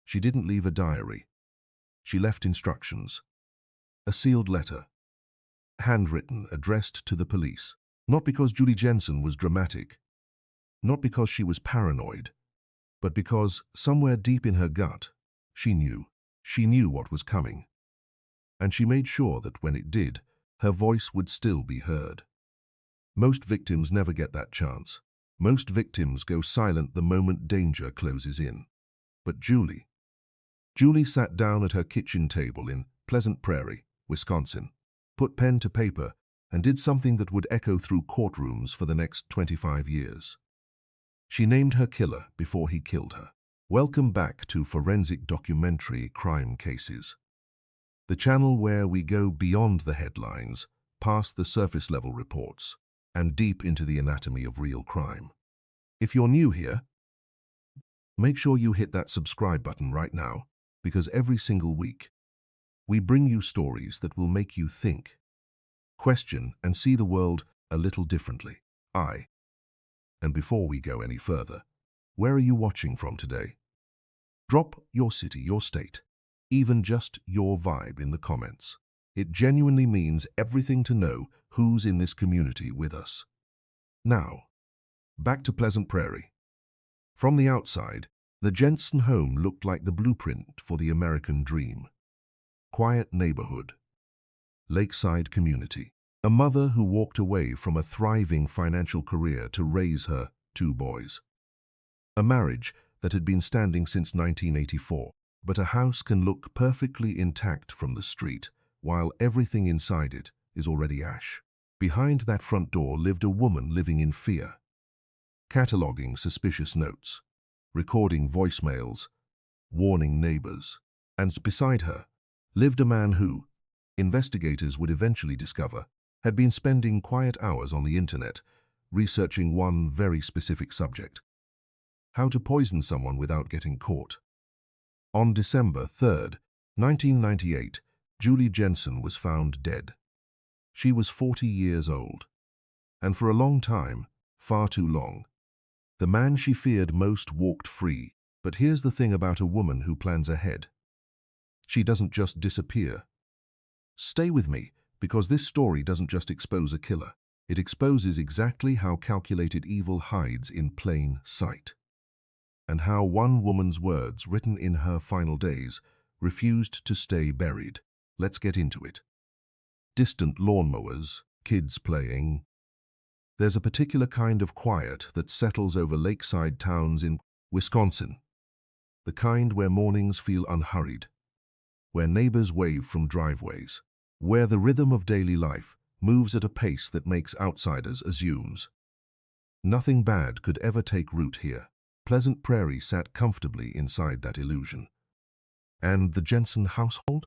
She didn't leave a diary. She left instructions. A sealed letter, handwritten, addressed to the police. Not because Julie Jensen was dramatic, not because she was paranoid, but because somewhere deep in her gut, she knew what was coming. And she made sure that when it did, her voice would still be heard. Most victims never get that chance. Most victims go silent the moment danger closes in. But Julie sat down at her kitchen table in Pleasant Prairie, Wisconsin, put pen to paper, and did something that would echo through courtrooms for the next 25 years. She named her killer before he killed her. Welcome back to Forensic Documentary Crime Cases, the channel where we go beyond the headlines, past the surface-level reports, and deep into the anatomy of real crime. If you're new here, make sure you hit that subscribe button right now, because every single week, we bring you stories that will make you think, question, and see the world a little differently. And before we go any further, where are you watching from today? Drop your city, your state, even just your vibe in the comments. It genuinely means everything to know who's in this community with us. Now, back to Pleasant Prairie. From the outside, the Jensen home looked like the blueprint for the American dream. Quiet neighborhood, lakeside community. A mother who walked away from a thriving financial career to raise her 2 boys. A marriage that had been standing since 1984, but a house can look perfectly intact from the street, while everything inside it is already ash. Behind that front door lived a woman living in fear, cataloging suspicious notes, recording voicemails, warning neighbors. And beside her lived a man who, investigators would eventually discover, had been spending quiet hours on the internet, researching one very specific subject: how to poison someone without getting caught. On December 3rd, 1998, Julie Jensen was found dead. She was 40 years old, and for a long time, far too long, the man she feared most walked free. But here's the thing about a woman who plans ahead. She doesn't just disappear. Stay with me, because this story doesn't just expose a killer. It exposes exactly how calculated evil hides in plain sight, and how one woman's words written in her final days refused to stay buried. Let's get into it. Distant lawnmowers, kids playing. There's a particular kind of quiet that settles over lakeside towns in Wisconsin. The kind where mornings feel unhurried, where neighbors wave from driveways, where the rhythm of daily life moves at a pace that makes outsiders assumes. Nothing bad could ever take root here. Pleasant Prairie sat comfortably inside that illusion. And the Jensen household?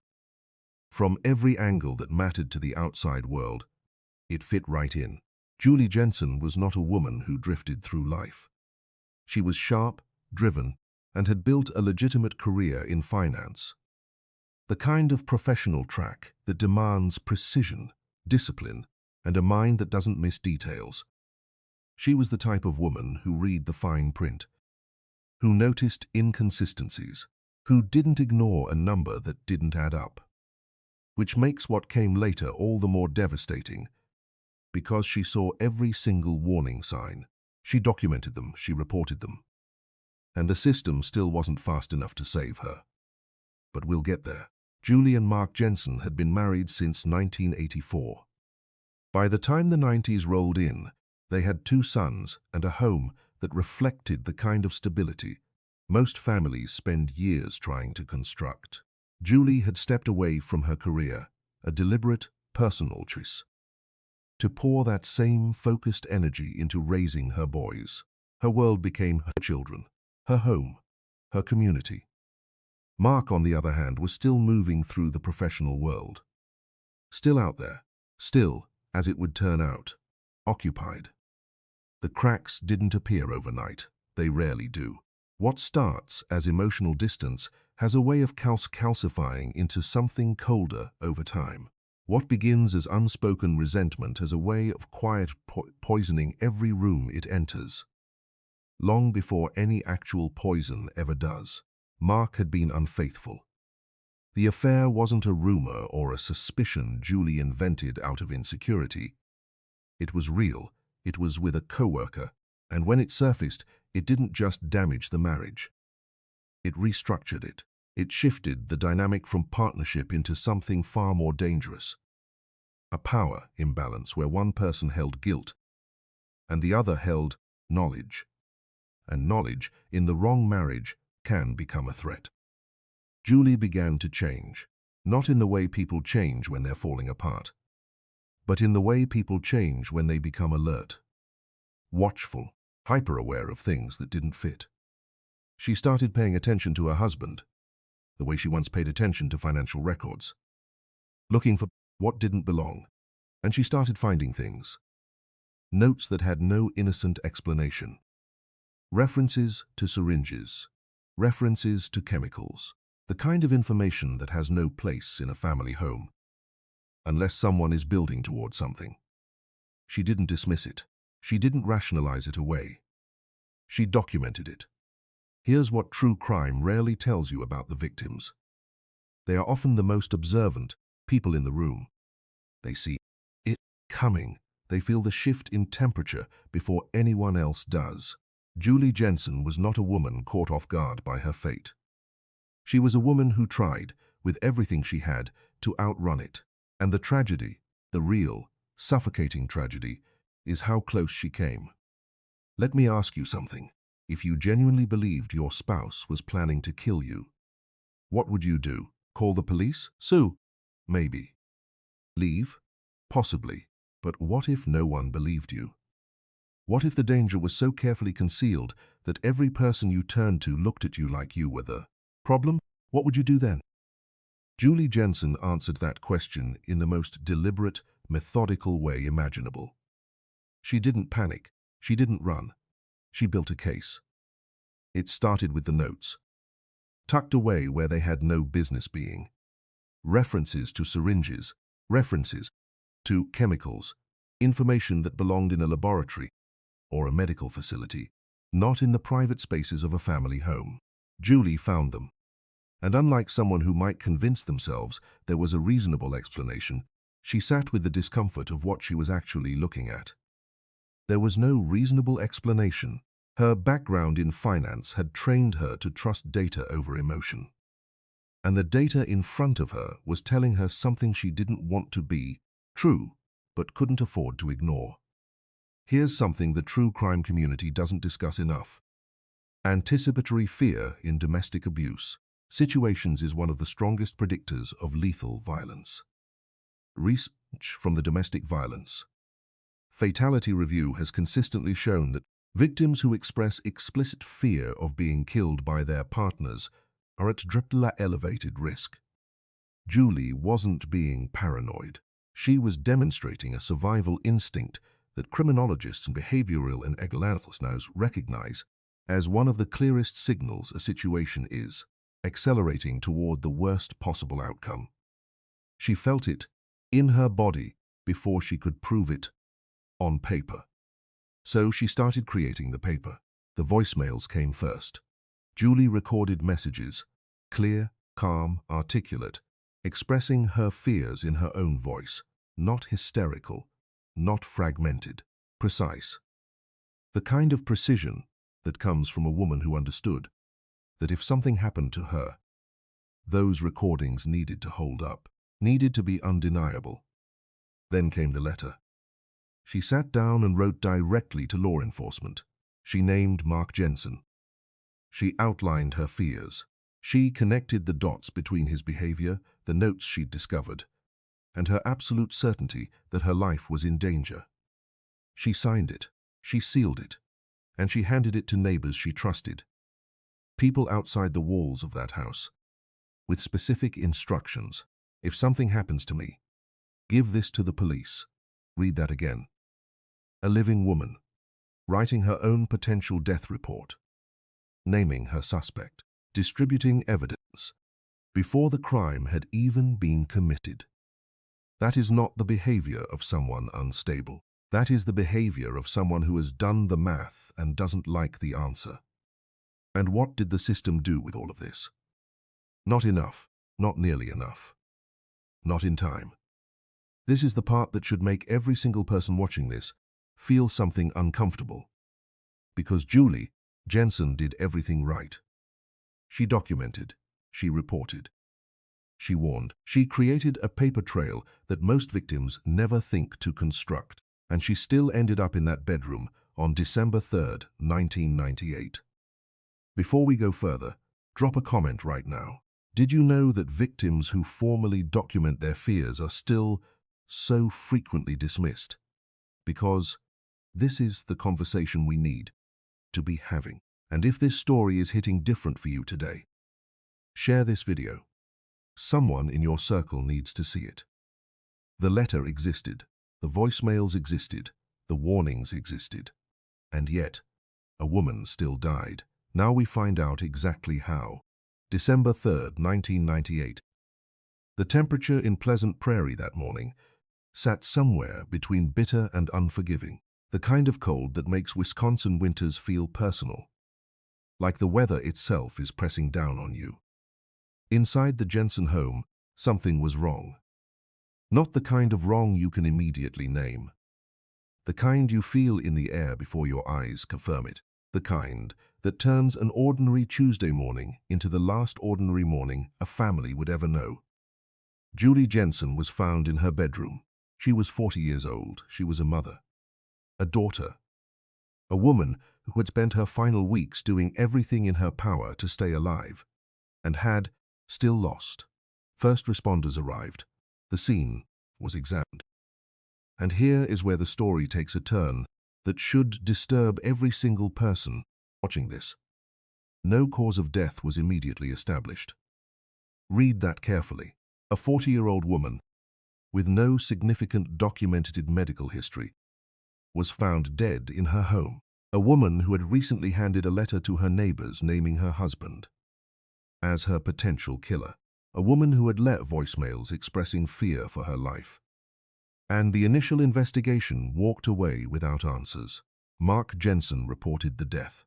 From every angle that mattered to the outside world, it fit right in. Julie Jensen was not a woman who drifted through life. She was sharp, driven, and had built a legitimate career in finance. The kind of professional track that demands precision, discipline, and a mind that doesn't miss details. She was the type of woman who read the fine print, who noticed inconsistencies, who didn't ignore a number that didn't add up. Which makes what came later all the more devastating, because she saw every single warning sign. She documented them, she reported them. And the system still wasn't fast enough to save her. But we'll get there. Julie and Mark Jensen had been married since 1984. By the time the 90s rolled in, they had 2 sons and a home that reflected the kind of stability most families spend years trying to construct. Julie had stepped away from her career, a deliberate, personal choice, to pour that same focused energy into raising her boys. Her world became her children, her home, her community. Mark, on the other hand, was still moving through the professional world. Still out there, still, as it would turn out, occupied. The cracks didn't appear overnight. They rarely do. What starts as emotional distance has a way of calcifying into something colder over time. What begins as unspoken resentment has a way of quiet poisoning every room it enters, long before any actual poison ever does. Mark had been unfaithful. The affair wasn't a rumor or a suspicion Julie invented out of insecurity. It was real, it was with a coworker, and when it surfaced, it didn't just damage the marriage. It restructured it. It shifted the dynamic from partnership into something far more dangerous. A power imbalance where one person held guilt and the other held knowledge. And knowledge, in the wrong marriage, can become a threat. Julie began to change, not in the way people change when they're falling apart, but in the way people change when they become alert, watchful, hyper-aware of things that didn't fit. She started paying attention to her husband, the way she once paid attention to financial records, looking for what didn't belong, and she started finding things. Notes that had no innocent explanation. References to syringes, references to chemicals, the kind of information that has no place in a family home, unless someone is building toward something. She didn't dismiss it. She didn't rationalize it away. She documented it. Here's what true crime rarely tells you about the victims. They are often the most observant people in the room. They see it coming. They feel the shift in temperature before anyone else does. Julie Jensen was not a woman caught off guard by her fate. She was a woman who tried, with everything she had, to outrun it. And the tragedy, the real, suffocating tragedy, is how close she came. Let me ask you something. If you genuinely believed your spouse was planning to kill you, what would you do? Call the police? Sue? Maybe. Leave? Possibly. But what if no one believed you? What if the danger was so carefully concealed that every person you turned to looked at you like you were the problem? What would you do then? Julie Jensen answered that question in the most deliberate, methodical way imaginable. She didn't panic. She didn't run. She built a case. It started with the notes, tucked away where they had no business being. References to syringes, references to chemicals, information that belonged in a laboratory or a medical facility, not in the private spaces of a family home. Julie found them. And unlike someone who might convince themselves there was a reasonable explanation, she sat with the discomfort of what she was actually looking at. There was no reasonable explanation. Her background in finance had trained her to trust data over emotion. And the data in front of her was telling her something she didn't want to be true, but couldn't afford to ignore. Here's something the true crime community doesn't discuss enough. Anticipatory fear in domestic abuse situations is one of the strongest predictors of lethal violence. Research from the Domestic Violence Fatality Review has consistently shown that victims who express explicit fear of being killed by their partners are at elevated risk. Julie wasn't being paranoid. She was demonstrating a survival instinct that criminologists and behavioral and analysts now recognize as one of the clearest signals a situation is accelerating toward the worst possible outcome. She felt it in her body before she could prove it on paper. So she started creating the paper. The voicemails came first. Julie recorded messages, clear, calm, articulate, expressing her fears in her own voice, not hysterical, not fragmented, precise. The kind of precision that comes from a woman who understood that if something happened to her, those recordings needed to hold up, needed to be undeniable. Then came the letter. She sat down and wrote directly to law enforcement. She named Mark Jensen. She outlined her fears. She connected the dots between his behavior, the notes she'd discovered, and her absolute certainty that her life was in danger. She signed it, she sealed it, and she handed it to neighbors she trusted, people outside the walls of that house, with specific instructions. If something happens to me, give this to the police. Read that again. A living woman, writing her own potential death report, naming her suspect, distributing evidence before the crime had even been committed. That is not the behavior of someone unstable. That is the behavior of someone who has done the math and doesn't like the answer. And what did the system do with all of this? Not enough, not nearly enough, not in time. This is the part that should make every single person watching this feel something uncomfortable. Because Julie Jensen did everything right. She documented, she reported, she warned, she created a paper trail that most victims never think to construct, and she still ended up in that bedroom on December 3rd, 1998. Before we go further, drop a comment right now. Did you know that victims who formally document their fears are still so frequently dismissed? Because this is the conversation we need to be having. And if this story is hitting different for you today, share this video. Someone in your circle needs to see it. The letter existed, the voicemails existed, the warnings existed, and yet a woman still died. Now we find out exactly how. December 3rd, 1998. The temperature in Pleasant Prairie that morning sat somewhere between bitter and unforgiving, the kind of cold that makes Wisconsin winters feel personal, like the weather itself is pressing down on you. Inside the Jensen home, something was wrong. Not the kind of wrong you can immediately name. The kind you feel in the air before your eyes confirm it. The kind that turns an ordinary Tuesday morning into the last ordinary morning a family would ever know. Julie Jensen was found in her bedroom. She was 40 years old. She was a mother, a daughter, a woman who had spent her final weeks doing everything in her power to stay alive, and had still lost. First responders arrived. The scene was examined. And here is where the story takes a turn that should disturb every single person watching this. No cause of death was immediately established. Read that carefully. A 40-year-old woman with no significant documented medical history was found dead in her home. A woman who had recently handed a letter to her neighbors naming her husband as her potential killer. A woman who had let voicemails expressing fear for her life. And the initial investigation walked away without answers. Mark Jensen reported the death.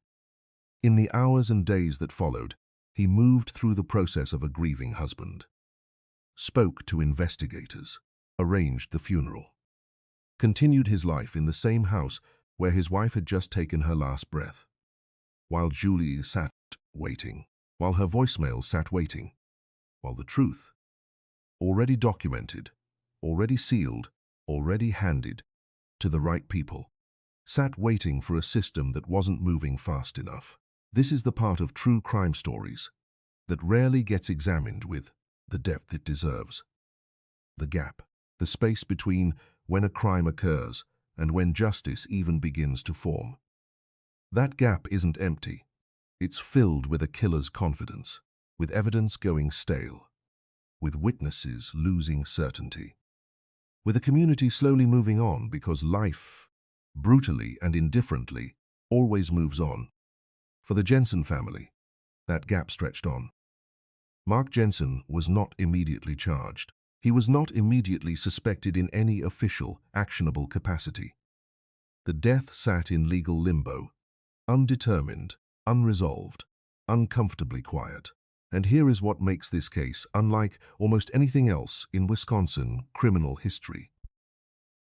In the hours and days that followed, he moved through the process of a grieving husband, spoke to investigators, arranged the funeral, continued his life in the same house where his wife had just taken her last breath, while Julie sat waiting, while her voicemail sat waiting, while the truth, already documented, already sealed, already handed to the right people, sat waiting for a system that wasn't moving fast enough. This is the part of true crime stories that rarely gets examined with the depth it deserves. The gap, the space between when a crime occurs and when justice even begins to form. That gap isn't empty. It's filled with a killer's confidence, with evidence going stale, with witnesses losing certainty, with a community slowly moving on because life, brutally and indifferently, always moves on. For the Jensen family, that gap stretched on. Mark Jensen was not immediately charged. He was not immediately suspected in any official, actionable capacity. The death sat in legal limbo, undetermined, unresolved, uncomfortably quiet. And here is what makes this case unlike almost anything else in Wisconsin criminal history.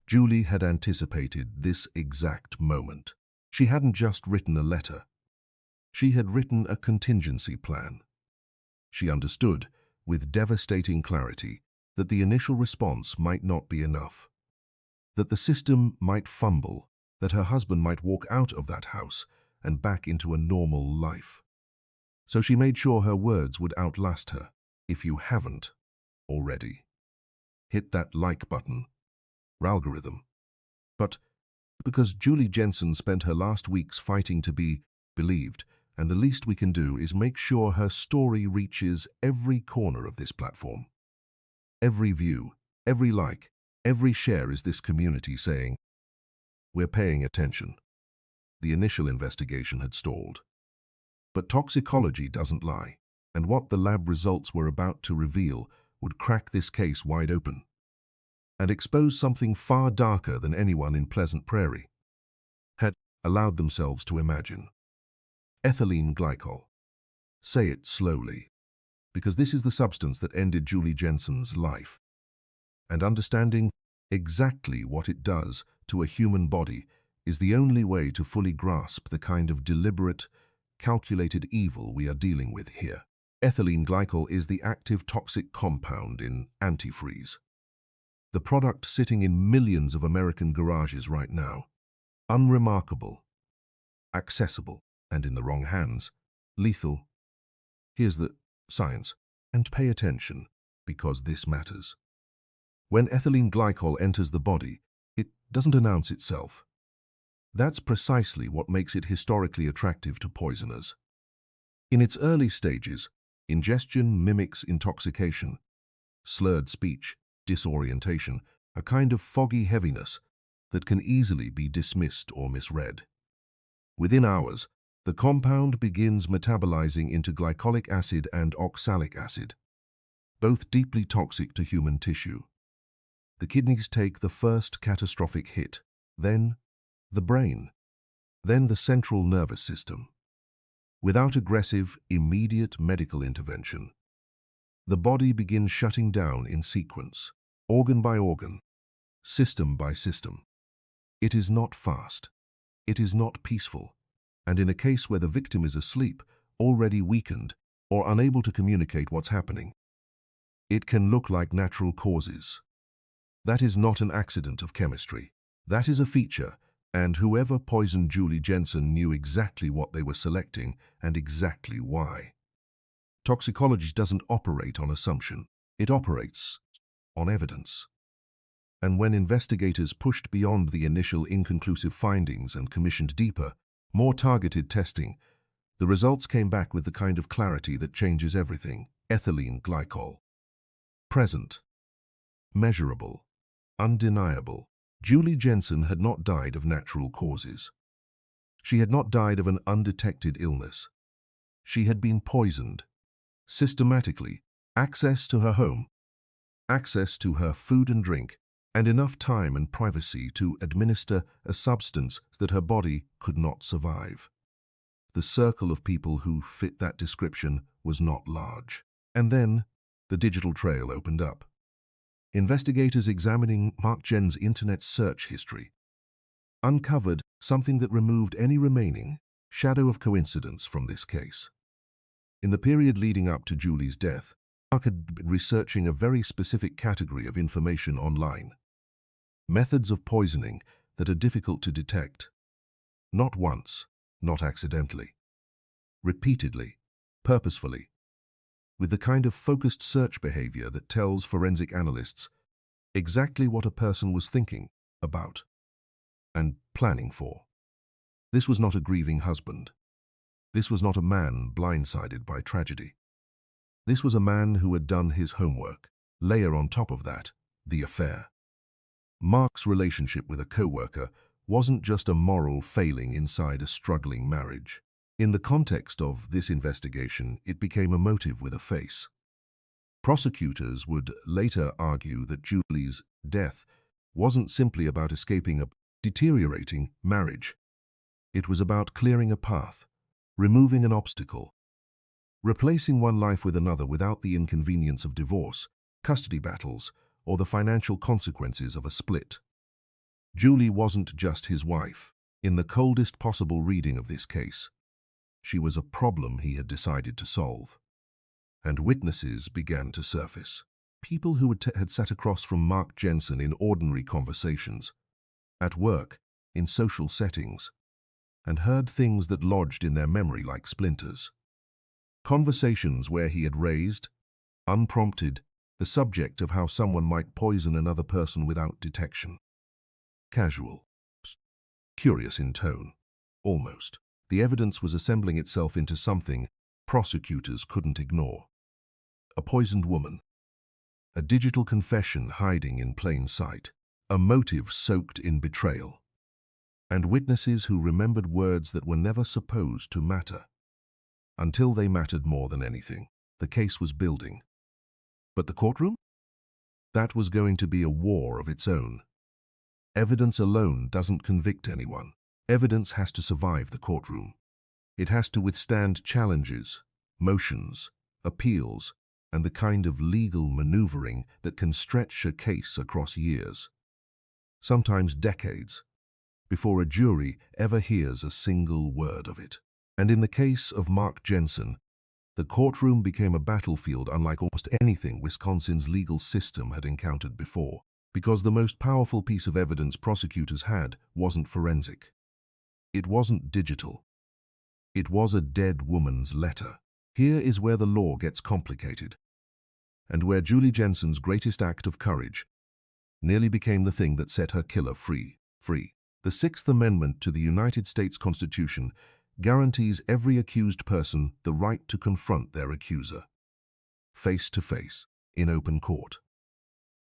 Julie had anticipated this exact moment. She hadn't just written a letter. She had written a contingency plan. She understood, with devastating clarity, that the initial response might not be enough, that the system might fumble, that her husband might walk out of that house and back into a normal life. So she made sure her words would outlast her. If you haven't already, hit that like button, algorithm. But because Julie Jensen spent her last weeks fighting to be believed, and the least we can do is make sure her story reaches every corner of this platform. Every view, every like, every share is this community saying, we're paying attention. The initial investigation had stalled. But toxicology doesn't lie, and what the lab results were about to reveal would crack this case wide open and expose something far darker than anyone in Pleasant Prairie had allowed themselves to imagine. ethylene glycol. Say it slowly, because this is the substance that ended Julie Jensen's life. And understanding exactly what it does to a human body is the only way to fully grasp the kind of deliberate, calculated evil we are dealing with here. Ethylene glycol is the active toxic compound in antifreeze, the product sitting in millions of American garages right now. Unremarkable, accessible, and in the wrong hands, lethal. Here's the science, and pay attention, because this matters. When ethylene glycol enters the body, it doesn't announce itself. That's precisely what makes it historically attractive to poisoners. In its early stages, ingestion mimics intoxication, slurred speech, disorientation, a kind of foggy heaviness that can easily be dismissed or misread. Within hours, the compound begins metabolizing into glycolic acid and oxalic acid, both deeply toxic to human tissue. The kidneys take the first catastrophic hit, then the brain, then the central nervous system. Without aggressive, immediate medical intervention, the body begins shutting down in sequence, organ by organ, system by system. It is not fast. It is not peaceful. And in a case where the victim is asleep, already weakened, or unable to communicate what's happening, it can look like natural causes. That is not an accident of chemistry. That is a feature, and whoever poisoned Julie Jensen knew exactly what they were selecting and exactly why. Toxicology doesn't operate on assumption. It operates on evidence. And when investigators pushed beyond the initial inconclusive findings and commissioned deeper, more targeted testing, the results came back with the kind of clarity that changes everything. Ethylene glycol. Present. Measurable. Undeniable. Julie Jensen had not died of natural causes. She had not died of an undetected illness. She had been poisoned. Systematically. Access to her home, access to her food and drink, and enough time and privacy to administer a substance that her body could not survive. The circle of people who fit that description was not large. And then, the digital trail opened up. Investigators examining Mark Jen's internet search history uncovered something that removed any remaining shadow of coincidence from this case. In the period leading up to Julie's death, Mark had been researching a very specific category of information online. Methods of poisoning that are difficult to detect. Not once, not accidentally. Repeatedly, purposefully. With the kind of focused search behavior that tells forensic analysts exactly what a person was thinking about and planning for. This was not a grieving husband. This was not a man blindsided by tragedy. This was a man who had done his homework. Layer on top of that, the affair. Mark's relationship with a co-worker wasn't just a moral failing inside a struggling marriage. In the context of this investigation, it became a motive with a face. Prosecutors would later argue that Julie's death wasn't simply about escaping a deteriorating marriage. It was about clearing a path, removing an obstacle, replacing one life with another without the inconvenience of divorce, custody battles, or the financial consequences of a split. Julie wasn't just his wife, in the coldest possible reading of this case. She was a problem he had decided to solve. And witnesses began to surface. People who had sat across from Mark Jensen in ordinary conversations, at work, in social settings, and heard things that lodged in their memory like splinters. Conversations where he had raised, unprompted, the subject of how someone might poison another person without detection. Casual. Curious in tone. Almost. The evidence was assembling itself into something prosecutors couldn't ignore. A poisoned woman. A digital confession hiding in plain sight. A motive soaked in betrayal. And witnesses who remembered words that were never supposed to matter. Until they mattered more than anything. The case was building. But the courtroom? That was going to be a war of its own. Evidence alone doesn't convict anyone. Evidence has to survive the courtroom. It has to withstand challenges, motions, appeals, and the kind of legal maneuvering that can stretch a case across years, sometimes decades, before a jury ever hears a single word of it. And in the case of Mark Jensen, the courtroom became a battlefield unlike almost anything Wisconsin's legal system had encountered before, because the most powerful piece of evidence prosecutors had wasn't forensic. It wasn't digital. It was a dead woman's letter. Here is where the law gets complicated, and where Julie Jensen's greatest act of courage nearly became the thing that set her killer free. The Sixth Amendment to the United States Constitution guarantees every accused person the right to confront their accuser, face to face, in open court.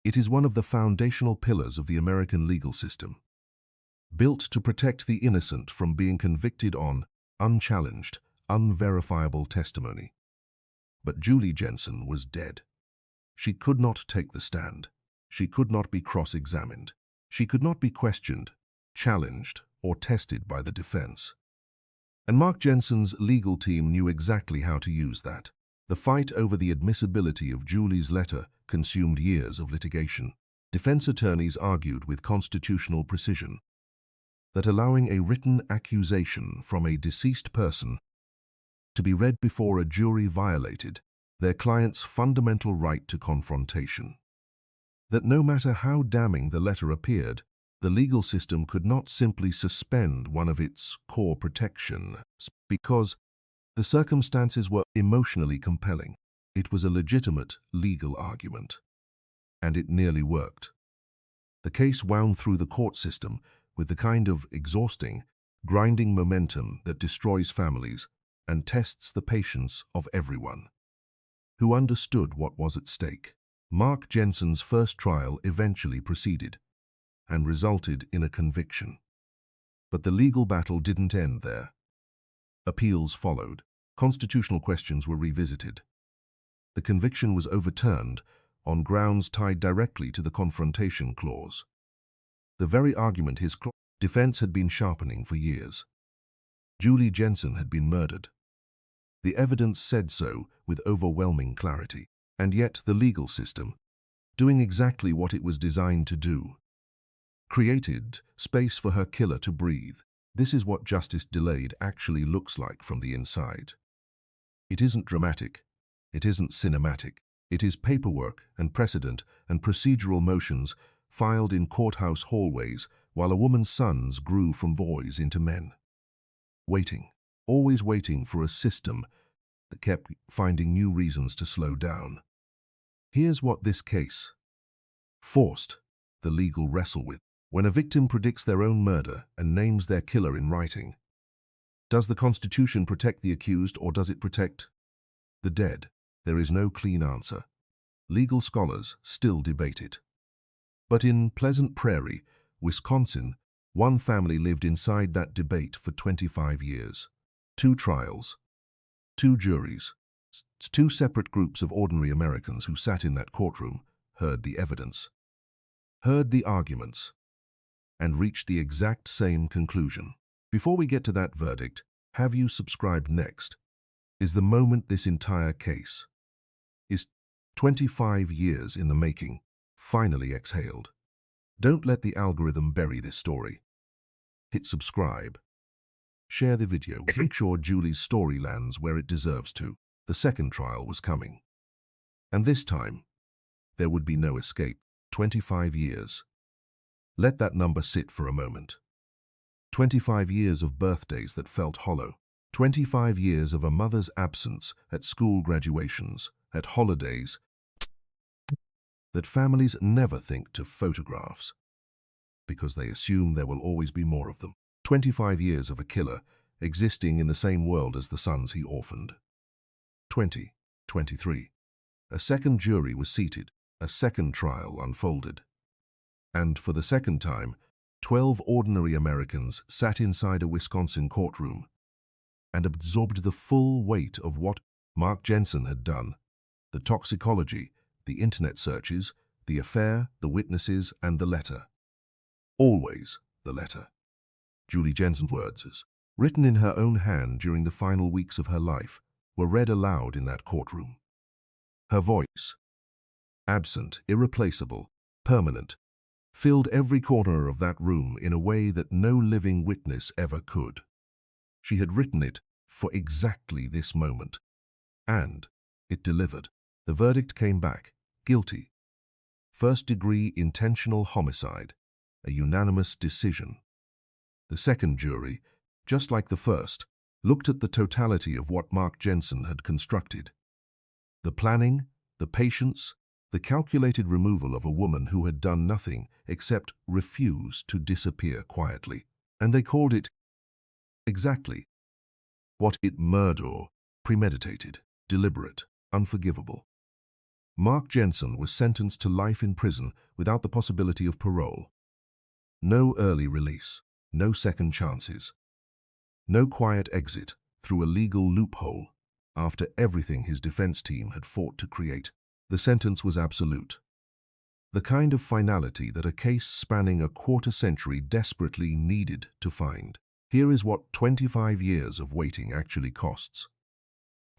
It is one of the foundational pillars of the American legal system, built to protect the innocent from being convicted on unchallenged, unverifiable testimony. But Julie Jensen was dead. She could not take the stand. She could not be cross-examined. She could not be questioned, challenged, or tested by the defense. And Mark Jensen's legal team knew exactly how to use that. The fight over the admissibility of Julie's letter consumed years of litigation. Defense attorneys argued with constitutional precision that allowing a written accusation from a deceased person to be read before a jury violated their client's fundamental right to confrontation. That no matter how damning the letter appeared, the legal system could not simply suspend one of its core protections because the circumstances were emotionally compelling. It was a legitimate legal argument, and it nearly worked. The case wound through the court system with the kind of exhausting, grinding momentum that destroys families and tests the patience of everyone who understood what was at stake. Mark Jensen's first trial eventually proceeded and resulted in a conviction. But the legal battle didn't end there. Appeals followed. Constitutional questions were revisited. The conviction was overturned on grounds tied directly to the confrontation clause, the very argument his defense had been sharpening for years. Julie Jensen had been murdered. The evidence said so with overwhelming clarity, and yet the legal system, doing exactly what it was designed to do, created space for her killer to breathe. This is what justice delayed actually looks like from the inside. It isn't dramatic. It isn't cinematic. It is paperwork and precedent and procedural motions filed in courthouse hallways while a woman's sons grew from boys into men. Waiting, always waiting for a system that kept finding new reasons to slow down. Here's what this case forced the legal wrestle with. When a victim predicts their own murder and names their killer in writing, does the Constitution protect the accused or does it protect the dead? There is no clean answer. Legal scholars still debate it. But in Pleasant Prairie, Wisconsin, one family lived inside that debate for 25 years. 2 trials, 2 juries, 2 separate groups of ordinary Americans who sat in that courtroom, heard the evidence, heard the arguments, and reached the exact same conclusion. Before we get to that verdict, have you subscribed next? Is the moment this entire case is 25 years in the making, finally exhaled. Don't let the algorithm bury this story. Hit subscribe. Share the video. Make sure Julie's story lands where it deserves to. The second trial was coming. And this time, there would be no escape. 25 years. Let that number sit for a moment. 25 years of birthdays that felt hollow. 25 years of a mother's absence at school graduations, at holidays, that families never think to photographs, because they assume there will always be more of them. 25 years of a killer existing in the same world as the sons he orphaned. 2023. A second jury was seated, a second trial unfolded. And for the second time, 12 ordinary Americans sat inside a Wisconsin courtroom and absorbed the full weight of what Mark Jensen had done, the toxicology, the internet searches, the affair, the witnesses, and the letter. Always the letter. Julie Jensen's words. written in her own hand during the final weeks of her life, were read aloud in that courtroom. Her voice, absent, irreplaceable, permanent, filled every corner of that room in a way that no living witness ever could. She had written it for exactly this moment. And it delivered. The verdict came back, guilty. First-degree intentional homicide, a unanimous decision. The second jury, just like the first, looked at the totality of what Mark Jensen had constructed. The planning, the patience, the calculated removal of a woman who had done nothing except refuse to disappear quietly. And they called it exactly what it murder, premeditated, deliberate, unforgivable. Mark Jensen was sentenced to life in prison without the possibility of parole. No early release, no second chances. No quiet exit through a legal loophole after everything his defense team had fought to create. The sentence was absolute. The kind of finality that a case spanning a quarter century desperately needed to find. Here is what 25 years of waiting actually costs.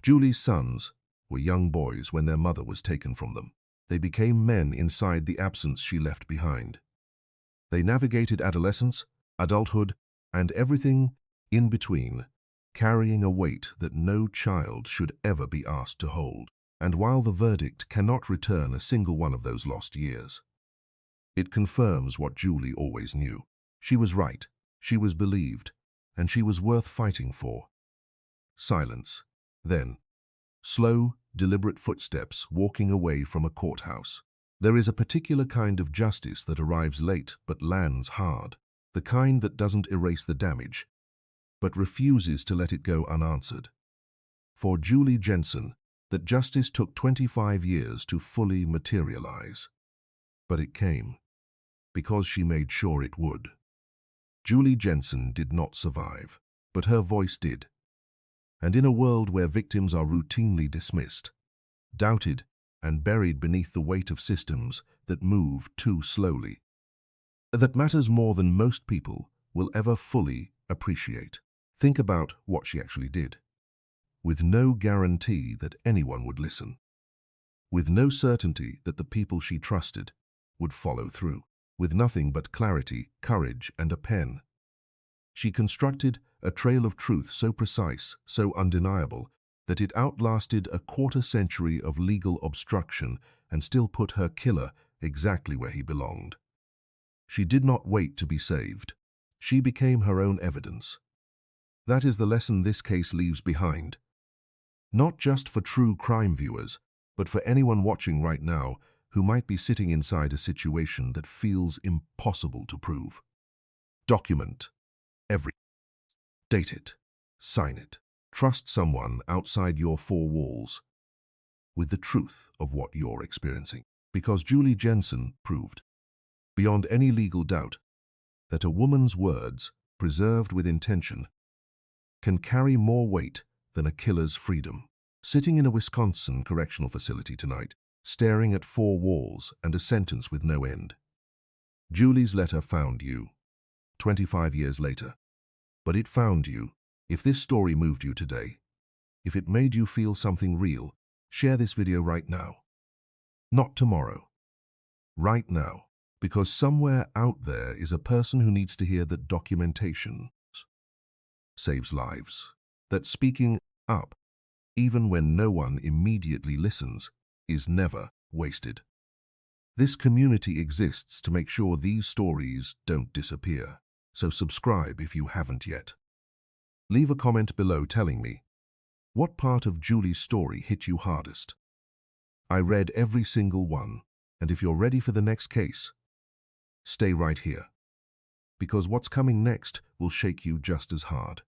Julie's sons were young boys when their mother was taken from them. They became men inside the absence she left behind. They navigated adolescence, adulthood, and everything in between, carrying a weight that no child should ever be asked to hold. And while the verdict cannot return a single one of those lost years, it confirms what Julie always knew. She was right, she was believed, and she was worth fighting for. Silence. Then, slow, deliberate footsteps walking away from a courthouse. There is a particular kind of justice that arrives late but lands hard. The kind that doesn't erase the damage, but refuses to let it go unanswered. For Julie Jensen, that justice took 25 years to fully materialize. But it came, because she made sure it would. Julie Jensen did not survive, but her voice did. And in a world where victims are routinely dismissed, doubted, and buried beneath the weight of systems that move too slowly, that matters more than most people will ever fully appreciate. Think about what she actually did. With no guarantee that anyone would listen. With no certainty that the people she trusted would follow through. With nothing but clarity, courage, and a pen. She constructed a trail of truth so precise, so undeniable, that it outlasted a quarter century of legal obstruction and still put her killer exactly where he belonged. She did not wait to be saved. She became her own evidence. That is the lesson this case leaves behind. Not just for true crime viewers, but for anyone watching right now who might be sitting inside a situation that feels impossible to prove. Document every. Date it. Sign it. Trust someone outside your four walls with the truth of what you're experiencing. Because Julie Jensen proved, beyond any legal doubt, that a woman's words, preserved with intention, can carry more weight than a killer's freedom. Sitting in a Wisconsin correctional facility tonight, staring at four walls and a sentence with no end. Julie's letter found you, 25 years later. But it found you. If this story moved you today, if it made you feel something real, share this video right now. Not tomorrow. Right now. Because somewhere out there is a person who needs to hear that documentation saves lives. That speaking up, even when no one immediately listens, is never wasted. This community exists to make sure these stories don't disappear. So subscribe if you haven't yet. Leave a comment below telling me, what part of Julie's story hit you hardest? I read every single one, and if you're ready for the next case, stay right here. Because what's coming next will shake you just as hard.